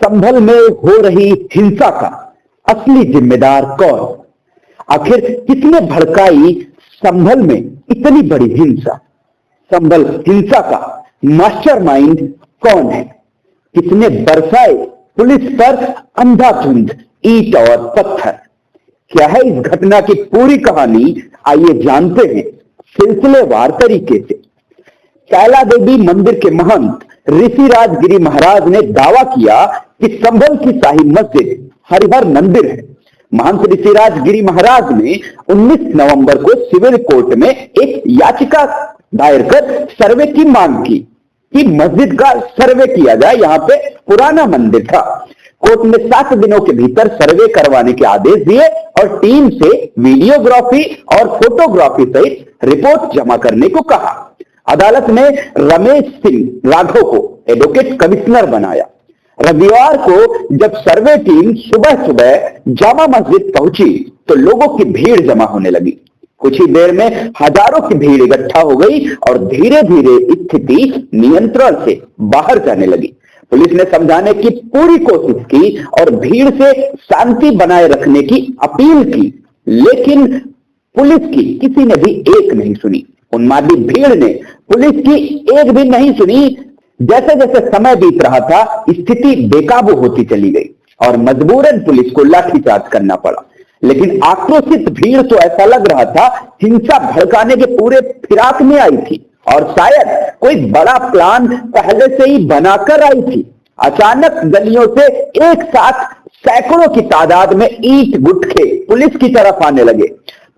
संभल में हो रही हिंसा का असली जिम्मेदार कौन? आखिर किसने भड़काई संभल में इतनी बड़ी हिंसा? संभल हिंसा का मास्टरमाइंड कौन है? किसने बरसाए पुलिस पर अंधाधुंध ईंट और पत्थर? क्या है इस घटना की पूरी कहानी? आइए जानते हैं सिलसिलेवार तरीके से। कैला देवी मंदिर के महंत ऋषिराज गिरी महाराज ने दावा किया कि संभल की शाही मस्जिद हरिहर मंदिर है। महंत ऋषिराज गिरी महाराज ने 19 नवंबर को सिविल कोर्ट में एक याचिका दायर कर सर्वे की मांग की कि मस्जिद का सर्वे किया जाए। यहां पे पुराना मंदिर था। कोर्ट ने 7 दिनों के भीतर सर्वे करवाने के आदेश दिए और टीम से वीडियोग्राफी और फोटोग्राफी सहित रिपोर्ट जमा करने को कहा। अदालत ने रमेश सिंह राघव को एडवोकेट कमिश्नर बनाया। रविवार को जब सर्वे टीम सुबह सुबह जामा मस्जिद पहुंची तो लोगों की भीड़ जमा होने लगी। कुछ ही देर में हजारों की भीड़ इकट्ठा हो गई और धीरे धीरे स्थिति नियंत्रण से बाहर जाने लगी। पुलिस ने समझाने की पूरी कोशिश की और भीड़ से शांति बनाए रखने की अपील की, लेकिन पुलिस की किसी ने भी एक नहीं सुनी। उन्मादी भीड़ ने पुलिस की एक भी नहीं सुनी। जैसे जैसे समय बीत रहा था स्थिति बेकाबू होती चली गई और मजबूरन पुलिस को लाठीचार्ज करना पड़ा। लेकिन आक्रोशित भीड़ तो ऐसा लग रहा था हिंसा भड़काने के पूरे फिराक में आई थी और शायद कोई बड़ा प्लान पहले से ही बनाकर आई थी। अचानक गलियों से एक साथ सैकड़ों की तादाद में ईंट गुटखे पुलिस की तरफ आने लगे।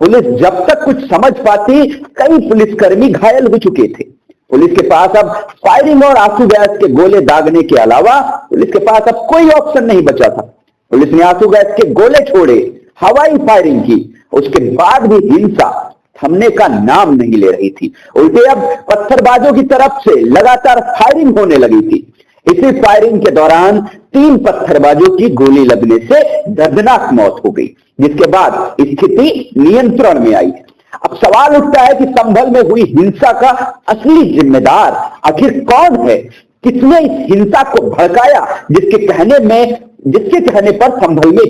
पुलिस जब तक कुछ समझ पाती कई पुलिसकर्मी घायल हो चुके थे। पुलिस के पास अब फायरिंग और आंसू गैस के गोले दागने के अलावा पुलिस के पास अब कोई ऑप्शन नहीं बचा था। पुलिस ने आंसू गैस के गोले छोड़े, हवाई फायरिंग की। उसके बाद भी हिंसा थमने का नाम नहीं ले रही थी। उल्टे अब पत्थरबाजों की तरफ से लगातार फायरिंग होने लगी थी। इसी फायरिंग के दौरान 3 पत्थरबाजों की गोली लगने से दर्दनाक मौत हो गई, जिसके बाद स्थिति नियंत्रण में आई। अब सवाल उठता है कि संभल में हुई हिंसा का असली जिम्मेदार आखिर कौन है? किसने इस हिंसा को भड़काया जिसके कहने पर संभल में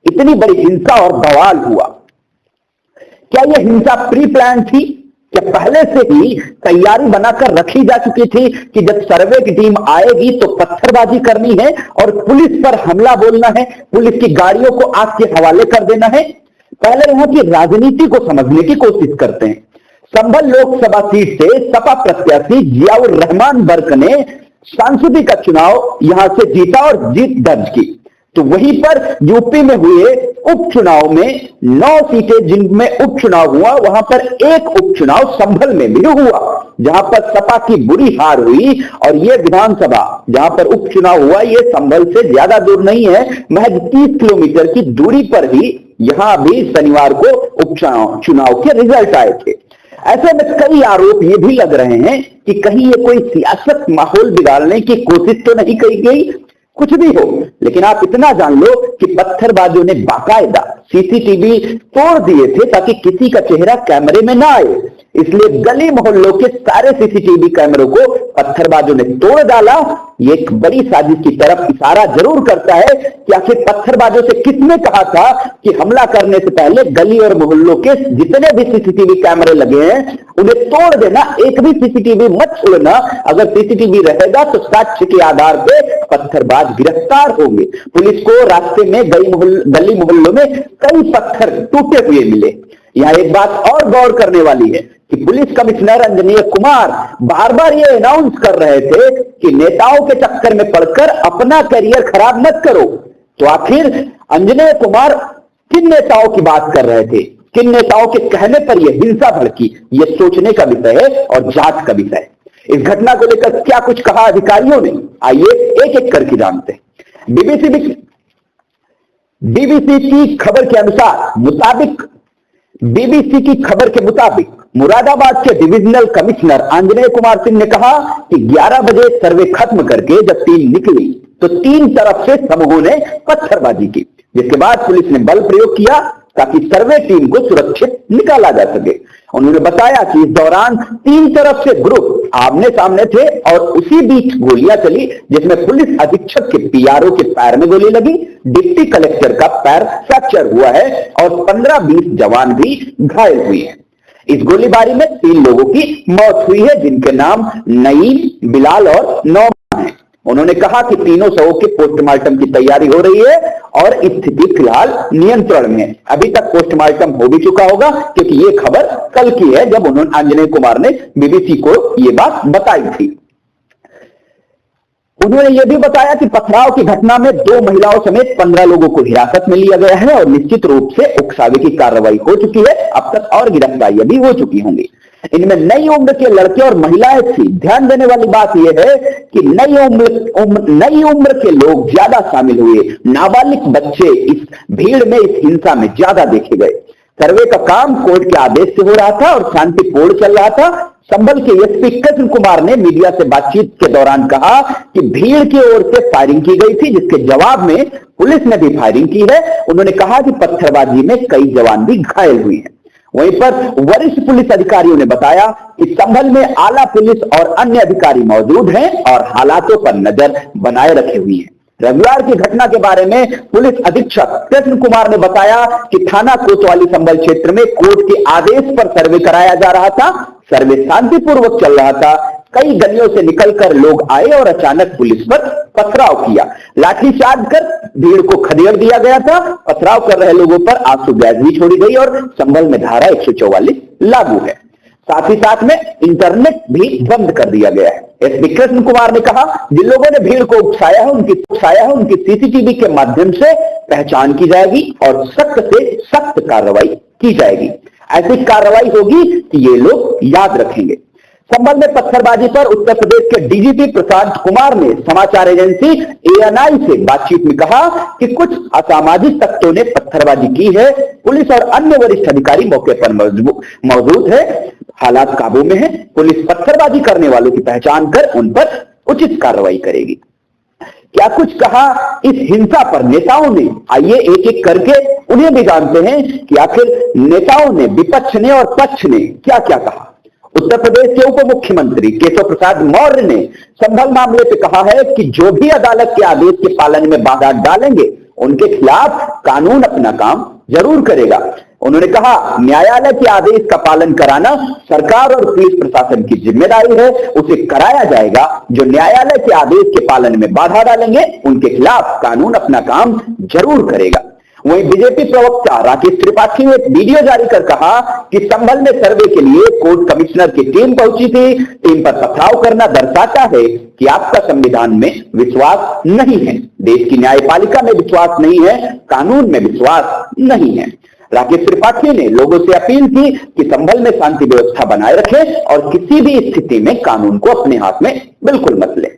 इतनी बड़ी हिंसा और बवाल हुआ? क्या यह हिंसा प्री प्लान थी? क्या पहले से ही तैयारी बनाकर रखी जा चुकी थी कि जब सर्वे की टीम आएगी तो पत्थरबाजी करनी है और पुलिस पर हमला बोलना है, पुलिस की गाड़ियों को आग के हवाले कर देना है? पहले यहां की राजनीति को समझने की कोशिश करते हैं। संभल लोकसभा सीट से सपा प्रत्याशी जियाउर रहमान बर्क ने सांसदी का चुनाव यहां से जीता और जीत दर्ज की। तो वहीं पर यूपी में हुए उपचुनाव में 9 सीटें जिनमें उपचुनाव हुआ, वहां पर एक उपचुनाव संभल में भी हुआ जहां पर सपा की बुरी हार हुई। और यह विधानसभा जहां पर उपचुनाव हुआ यह संभल से ज्यादा दूर नहीं है, महज 30 किलोमीटर की दूरी पर ही यहां भी शनिवार को उपचुनाव के रिजल्ट आए थे। ऐसे में कई आरोप ये भी लग रहे हैं कि कहीं ये कोई सियासत माहौल बिगाड़ने की कोशिश तो नहीं की गई। कुछ भी हो, लेकिन आप इतना जान लो कि पत्थरबाजों ने बाकायदा सीसीटीवी तोड़ दिए थे ताकि किसी का चेहरा कैमरे में ना आए। इसलिए गली मोहल्लों के सारे सीसीटीवी कैमरों को पत्थरबाजों ने तोड़ डाला। ये एक बड़ी साजिश की तरफ इशारा जरूर करता है कि आखिर पत्थरबाजों से किसने कहा था कि हमला करने से पहले गली और मोहल्लों के जितने भी सीसीटीवी कैमरे लगे हैं उन्हें तोड़ देना, एक भी सीसीटीवी मत छोड़ना। अगर सीसीटीवी रहेगा तो साक्ष्य के आधार पे पत्थरबाज गिरफ्तार होंगे। पुलिस को रास्ते में गली मोहल्लों में कई पत्थर टूटे हुए मिले। यहां एक बात और गौर करने वाली है कि पुलिस कमिश्नर अंजनेय कुमार बार बार ये अनाउंस कर रहे थे कि नेताओं के चक्कर में पड़कर अपना करियर खराब मत करो। तो आखिर अंजनेय कुमार किन नेताओं की बात कर रहे थे? किन नेताओं के कहने पर यह हिंसा भड़की? यह सोचने का विषय है और जांच का विषय है। इस घटना को लेकर क्या कुछ कहा अधिकारियों ने, आइए एक एक करके जानते हैं। बीबीसी की खबर के मुताबिक मुरादाबाद के डिविजनल कमिश्नर अंजनेय कुमार सिंह ने कहा कि 11 बजे सर्वे खत्म करके जब टीम निकली तो 3 तरफ से समूहों ने पत्थरबाजी की, जिसके बाद पुलिस ने बल प्रयोग किया ताकि सर्वे टीम को सुरक्षित निकाला जा सके। उन्होंने बताया कि इस दौरान 3 तरफ से ग्रुप आमने सामने थे और उसी बीच गोलियां चली, जिसमें पुलिस अधीक्षक के पीआरओ के पैर में गोली लगी, डिप्टी कलेक्टर का पैर फ्रैक्चर हुआ है और 15-20 जवान भी घायल हुए हैं। इस गोलीबारी में 3 लोगों की मौत हुई है, जिनके नाम नईम, बिलाल और नौमान है। उन्होंने कहा कि तीनों शवों के पोस्टमार्टम की तैयारी हो रही है और स्थिति फिलहाल नियंत्रण में है। अभी तक पोस्टमार्टम हो भी चुका होगा, क्योंकि ये खबर कल की है जब उन्होंने अंजनी कुमार ने बीबीसी को ये बात बताई थी। उन्होंने यह भी बताया कि पथराव की घटना में 2 महिलाओं समेत 15 लोगों को हिरासत में लिया गया है और निश्चित रूप से उकसावे की कार्रवाई हो चुकी है। अब तक और गिरफ्तारियां भी हो चुकी होंगी। इनमें नई उम्र के लड़के और महिलाएं थी। ध्यान देने वाली बात यह है कि नई उम्र के लोग ज्यादा शामिल हुए। नाबालिग बच्चे इस भीड़ में, इस हिंसा में ज्यादा देखे गए। सर्वे का काम कोर्ट के आदेश से हो रहा था और शांतिपूर्ण चल रहा था। संभल के एसपी कृष्ण कुमार ने मीडिया से बातचीत के दौरान कहा कि भीड़ की ओर से फायरिंग की गई थी, जिसके जवाब में पुलिस ने भी फायरिंग की है। उन्होंने कहा कि पत्थरबाजी में कई जवान भी घायल हुए हैं। वहीं पर वरिष्ठ पुलिस अधिकारियों ने बताया कि संभल में आला पुलिस और अन्य अधिकारी मौजूद हैं और हालातों पर नजर बनाए रखे हुए हैं। रविवार की घटना के बारे में पुलिस अधीक्षक कृष्ण कुमार ने बताया कि थाना कोतवाली संभल क्षेत्र में कोर्ट के आदेश पर सर्वे कराया जा रहा था। सर्वे शांतिपूर्वक चल रहा था। कई गलियों से निकलकर लोग आए और अचानक पुलिस पर पथराव किया। लाठीचार्ज कर भीड़ को खदेड़ दिया गया था। पथराव कर रहे लोगों पर आंसू गैस भी छोड़ी गई और संभल में धारा 144 लागू है। साथ ही साथ में इंटरनेट भी बंद कर दिया गया है। एसपी कृष्ण कुमार ने कहा, जिन लोगों ने भीड़ को उकसाया है उनकी सीसीटीवी के माध्यम से पहचान की जाएगी और सख्त से सख्त कार्रवाई की जाएगी। ऐसी कार्रवाई होगी कि ये लोग याद रखेंगे। संभल में पत्थरबाजी पर उत्तर प्रदेश के डीजीपी प्रसाद कुमार ने समाचार एजेंसी एएनआई से बातचीत में कहा कि कुछ असामाजिक तत्वों ने पत्थरबाजी की है। पुलिस और अन्य वरिष्ठ अधिकारी मौके पर मौजूद है। हालात काबू में है। पुलिस पत्थरबाजी करने वालों की पहचान कर उन पर उचित कार्रवाई करेगी। क्या कुछ कहा इस हिंसा पर नेताओं ने? आइए एक एक करके उन्हें भी जानते हैं कि आखिर नेताओं ने, विपक्ष ने और पक्ष ने क्या क्या कहा। उत्तर प्रदेश के उप मुख्यमंत्री केशव प्रसाद मौर्य ने संभल मामले पे कहा है कि जो भी अदालत के आदेश के पालन में बाधा डालेंगे उनके खिलाफ कानून अपना काम जरूर करेगा। उन्होंने कहा, न्यायालय के आदेश का पालन कराना सरकार और पुलिस प्रशासन की जिम्मेदारी है। उसे कराया जाएगा। जो न्यायालय के आदेश के पालन में बाधा डालेंगे उनके खिलाफ कानून अपना काम जरूर करेगा। वहीं बीजेपी प्रवक्ता राकेश त्रिपाठी ने एक वीडियो जारी कर कहा कि संभल में सर्वे के लिए कोर्ट कमिश्नर की टीम पहुंची थी। टीम पर पथराव करना दर्शाता है कि आपका संविधान में विश्वास नहीं है, देश की न्यायपालिका में विश्वास नहीं है, कानून में विश्वास नहीं है। राकेश त्रिपाठी ने लोगों से अपील की कि संभल में शांति व्यवस्था बनाए रखें और किसी भी स्थिति में कानून को अपने हाथ में बिल्कुल मत लें।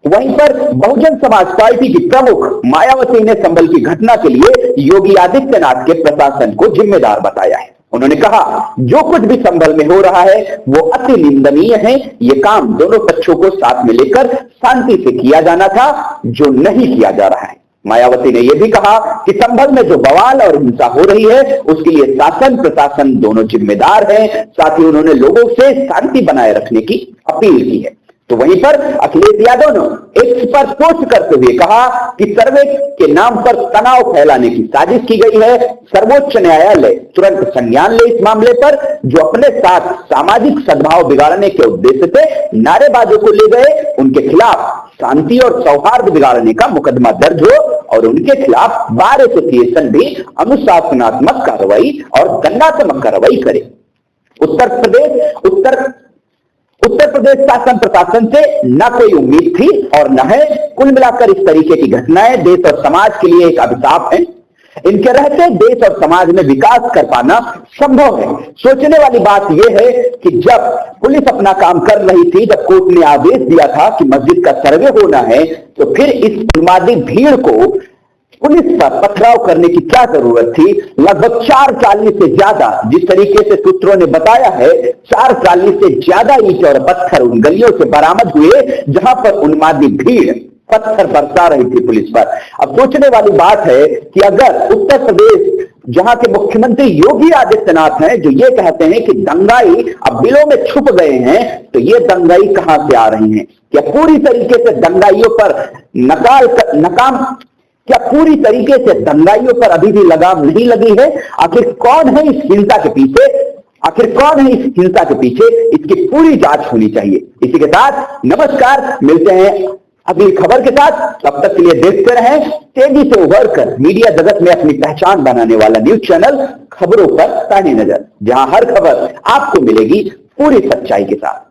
वहीं पर बहुजन समाज पार्टी की प्रमुख मायावती ने संभल की घटना के लिए योगी आदित्यनाथ के प्रशासन को जिम्मेदार बताया है। उन्होंने कहा, जो कुछ भी संभल में हो रहा है वो अति निंदनीय है। ये काम दोनों पक्षों को साथ में लेकर शांति से किया जाना था, जो नहीं किया जा रहा है। मायावती ने यह भी कहा कि संभल में जो बवाल और हिंसा हो रही है उसके लिए शासन प्रशासन दोनों जिम्मेदार हैं। साथ ही उन्होंने लोगों से शांति बनाए रखने की अपील की है। तो वहीं पर अखिलेश यादव ने एक्स पर पोस्ट करते हुए कहा कि सर्वे के नाम पर तनाव फैलाने की साजिश की गई है। सर्वोच्च न्यायालय तुरंत संज्ञान ले इस मामले पर। जो अपने साथ सामाजिक सद्भाव बिगाड़ने के उद्देश्य से नारेबाजों को ले गए, उनके खिलाफ शांति और सौहार्द बिगाड़ने का मुकदमा दर्ज हो और उनके खिलाफ बार एसोसिएशन भी अनुशासनात्मक कार्रवाई और दंडात्मक कार्रवाई करे। उत्तर प्रदेश शासन प्रशासन से न कोई उम्मीद थी और न है। कुल मिलाकर इस तरीके की घटनाएं देश और समाज के लिए एक अभिशाप है। इनके रहते देश और समाज में विकास कर पाना संभव है। सोचने वाली बात यह है कि जब पुलिस अपना काम कर रही थी, जब कोर्ट ने आदेश दिया था कि मस्जिद का सर्वे होना है, तो फिर इस उन्मादी भीड़ को पुलिस पर पथराव करने की क्या जरूरत थी? लगभग 4 ट्राली से ज्यादा, जिस तरीके से सूत्रों ने बताया है, 4 ट्राली से ज्यादा ईंट और पत्थर उन गलियों से बरामद हुए जहां पर उन्मादी भीड़ पत्थर बरसा रही थी पुलिस पर। अब सोचने वाली बात है कि अगर उत्तर प्रदेश जहां के मुख्यमंत्री योगी आदित्यनाथ हैं, जो ये कहते हैं कि दंगाई अब बिलों में छुप गए हैं, तो ये दंगाई कहां से आ रही हैं? क्या पूरी तरीके से दंगाइयों पर क्या पूरी तरीके से दंगाइयों पर अभी भी लगाम नहीं लगी है? आखिर कौन है इस हिंसा के पीछे? इसकी पूरी जांच होनी चाहिए। इसी के साथ नमस्कार, मिलते हैं अगली खबर के साथ। तब तक के लिए देखते रहें तेजी से उभरकर मीडिया जगत में अपनी पहचान बनाने वाला न्यूज चैनल खबरों पर पैनी नजर, जहां हर खबर आपको मिलेगी पूरी सच्चाई के साथ।